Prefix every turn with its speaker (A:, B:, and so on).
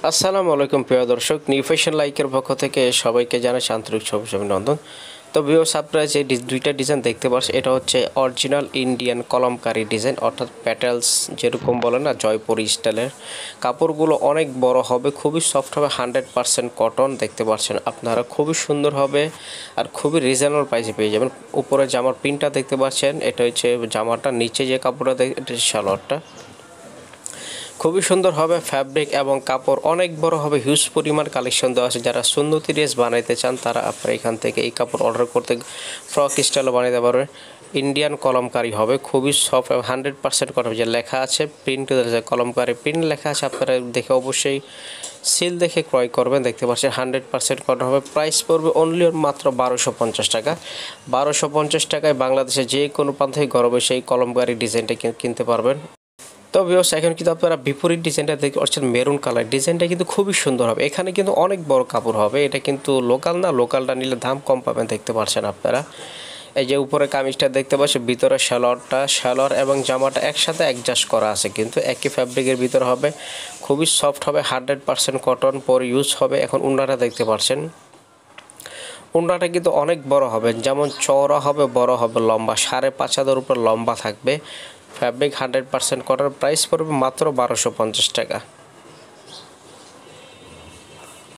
A: আসসালামু আলাইকুম প্রিয় দর্শক, নিউ ফ্যাশন লাইকের পক্ষ থেকে সবাইকে জানাই আন্তরিক শুভেচ্ছা অভিনন্দন। তো ভিউয়ার্স, আপনারা যে দুইটা ডিজাইন দেখতে পাচ্ছেন, এটা হচ্ছে অরিজিনাল ইন্ডিয়ান কলমকারী ডিজাইন, অর্থাৎ প্যাটেলস যেরকম বলে না জয়পুরি স্টাইলের। কাপড়গুলো অনেক বড় হবে, খুবই সফট হবে, 100% কটন। দেখতে পাচ্ছেন আপনারা, খুবই সুন্দর হবে আর খুবই রিজনেবল প্রাইসে পেয়ে যাবেন। উপরে জামার প্রিন্টটা দেখতে পাচ্ছেন, এটা হচ্ছে জামাটা, নিচে যে কাপড়টা এটা সালোয়ারটা খুবই সুন্দর হবে। ফ্যাব্রিক এবং কাপড় অনেক বড় হবে, হিউজ পরিমাণ কালেকশন দেওয়া আছে। যারা সুন্নতি ড্রেস বানাইতে চান তারা আপনারা এখান থেকে এই কাপড় অর্ডার করতে ফ্রক স্টাইলও বানাইতে পারবেন। ইন্ডিয়ান কলমকারি হবে, খুবই সফট, 100% কটন। যে লেখা আছে প্রিন্ট, কলমকারি প্রিন্ট লেখা আছে, আপনারা দেখে অবশ্যই সিল দেখে ক্রয় করবেন। দেখতে পাচ্ছেন 100% কটন হবে। প্রাইস পড়বে অনলি মাত্র 1250 টাকা। 1250 টাকায় বাংলাদেশে যে কোনো প্রান্ত থেকে ঘরে বসে এই কলমকারি ডিজাইনটা কিনতে পারবেন। তো ভিউয়ার্স, এখন কিন্তু আপনারা বিপরীত ডিজাইনটা দেখতে পাচ্ছেন, মেরুন কালার ডিজাইনটা কিন্তু খুবই সুন্দর হবে। এখানে কিন্তু অনেক বড় কাপড় হবে, এটা কিন্তু লোকাল না, লোকালটা নিলে দাম কম পাবেন। দেখতে পাচ্ছেন আপনারা, এই যে উপরে কামিজটা দেখতে পাচ্ছেন, ভিতরে সালোয়ার এবং জামাটা একসাথে অ্যাডজাস্ট করা আছে, কিন্তু একই ফ্যাব্রিকের ভিতরে হবে, খুবই সফট হবে, 100% কটন পর ইউজ হবে। এখন উন্নাটা দেখতে পাচ্ছেন, উন্নাটা কিন্তু অনেক বড় হবে, যেমন চওড়া হবে, বড় হবে, লম্বা 5.5 হাতের উপর লম্বা থাকবে। Fabric 100% cotton. প্রাইস পড়বে মাত্র 1250 টাকা।